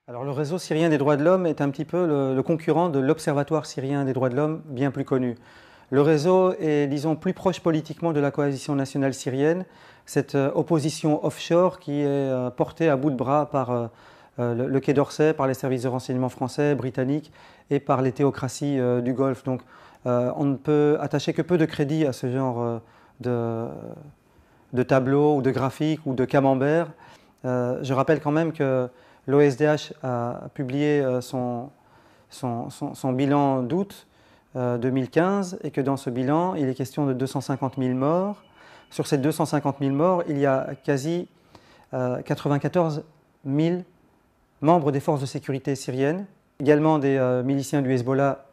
Alors le réseau syrien des droits de l'homme est un petit peu le concurrent de l'Observatoire syrien des droits de l'homme, bien plus connu. Le réseau est, disons, plus proche politiquement de la coalition nationale syrienne, cette opposition offshore qui est portée à bout de bras par le Quai d'Orsay, par les services de renseignement français, britanniques et par les théocraties du Golfe. Donc on ne peut attacher que peu de crédit à ce genre de tableaux ou de graphiques ou de camembert. Je rappelle quand même que l'OSDH a publié son bilan d'août 2015 et que dans ce bilan, il est question de 250 000 morts. Sur ces 250 000 morts, il y a quasi 94 000 membres des forces de sécurité syriennes, également des miliciens du Hezbollah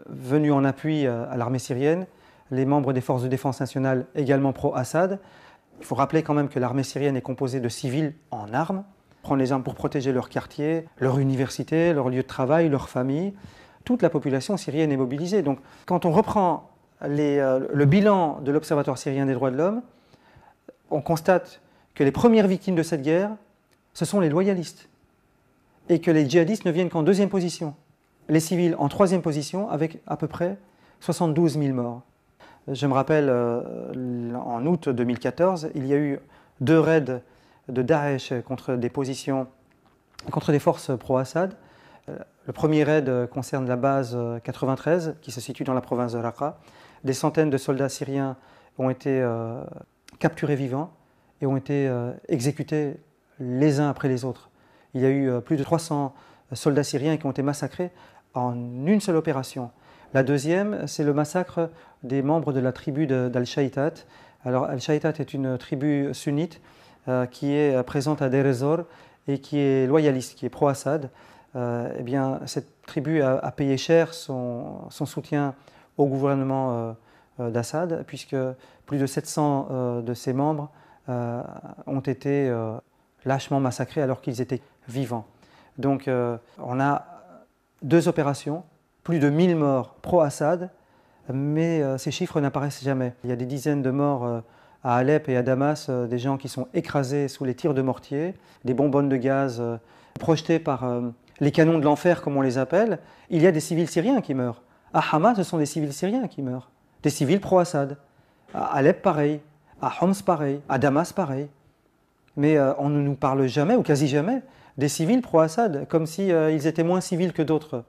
venus en appui à l'armée syrienne, les membres des forces de défense nationale également pro-Assad. Il faut rappeler quand même que l'armée syrienne est composée de civils en armes, prendre les armes pour protéger leur quartier, leur université, leur lieu de travail, leur famille. Toute la population syrienne est mobilisée. Donc, quand on reprend le bilan de l'Observatoire syrien des droits de l'homme, on constate que les premières victimes de cette guerre, ce sont les loyalistes. Et que les djihadistes ne viennent qu'en deuxième position. Les civils en troisième position, avec à peu près 72 000 morts. Je me rappelle, en août 2014, il y a eu 2 raids de Daesh contre des positions, contre des forces pro-Assad. Le premier raid concerne la base 93, qui se situe dans la province de Raqqa. Des centaines de soldats syriens ont été capturés vivants et ont été exécutés les uns après les autres. Il y a eu plus de 300 soldats syriens qui ont été massacrés en une seule opération. La deuxième, c'est le massacre des membres de la tribu d'Al-Shaitat. Alors, Al-Shaitat est une tribu sunnite qui est présente à Deir ez-Zor et qui est loyaliste, qui est pro-Assad. Eh bien, cette tribu a payé cher son soutien au gouvernement d'Assad, puisque plus de 700 de ses membres ont été lâchement massacrés alors qu'ils étaient vivants. Donc, on a 2 opérations, plus de 1000 morts pro-Assad, mais ces chiffres n'apparaissent jamais. Il y a des dizaines de morts à Alep et à Damas, des gens qui sont écrasés sous les tirs de mortier, des bonbonnes de gaz projetées par les canons de l'enfer, comme on les appelle. Il y a des civils syriens qui meurent. À Hama, ce sont des civils syriens qui meurent. Des civils pro-Assad. À Alep, pareil. À Homs, pareil. À Damas, pareil. Mais on ne nous parle jamais, ou quasi jamais, des civils pro-Assad, comme si ils étaient moins civils que d'autres.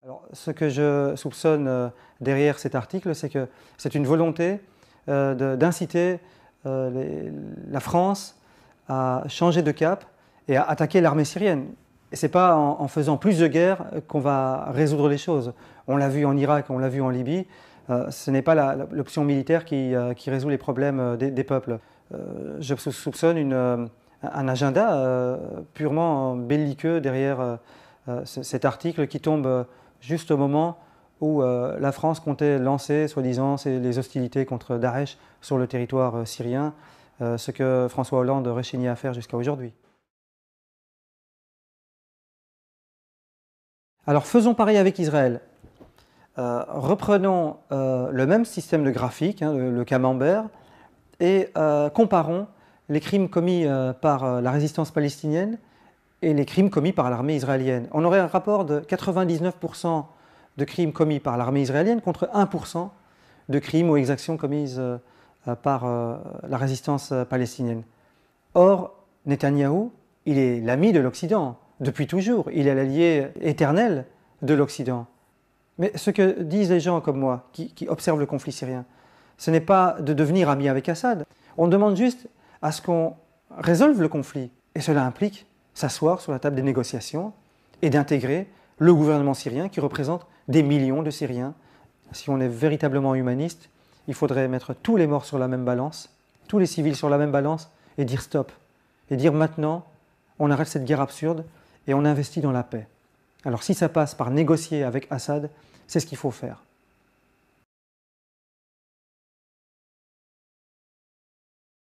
Alors, ce que je soupçonne derrière cet article, c'est que c'est une volonté d'inciter la France à changer de cap et à attaquer l'armée syrienne. Et ce n'est pas en faisant plus de guerre qu'on va résoudre les choses. On l'a vu en Irak, on l'a vu en Libye. Ce n'est pas l'option militaire qui résout les problèmes des peuples. Je soupçonne un agenda purement belliqueux derrière cet article qui tombe juste au moment où la France comptait lancer, soi-disant, les hostilités contre Daesh sur le territoire syrien, ce que François Hollande rechignait à faire jusqu'à aujourd'hui. Alors faisons pareil avec Israël. Reprenons le même système de graphique, hein, le camembert, et comparons les crimes commis par la résistance palestinienne et les crimes commis par l'armée israélienne. On aurait un rapport de 99% de crimes commis par l'armée israélienne contre 1% de crimes ou exactions commises par la résistance palestinienne. Or, Netanyahou, il est l'ami de l'Occident, depuis toujours. Il est l'allié éternel de l'Occident. Mais ce que disent les gens comme moi, qui observent le conflit syrien, ce n'est pas de devenir ami avec Assad. On demande juste à ce qu'on résolve le conflit. Et cela implique s'asseoir sur la table des négociations et d'intégrer le gouvernement syrien qui représente des millions de Syriens. Si on est véritablement humaniste, il faudrait mettre tous les morts sur la même balance, tous les civils sur la même balance et dire stop. Et dire maintenant, on arrête cette guerre absurde et on investit dans la paix. Alors si ça passe par négocier avec Assad, c'est ce qu'il faut faire.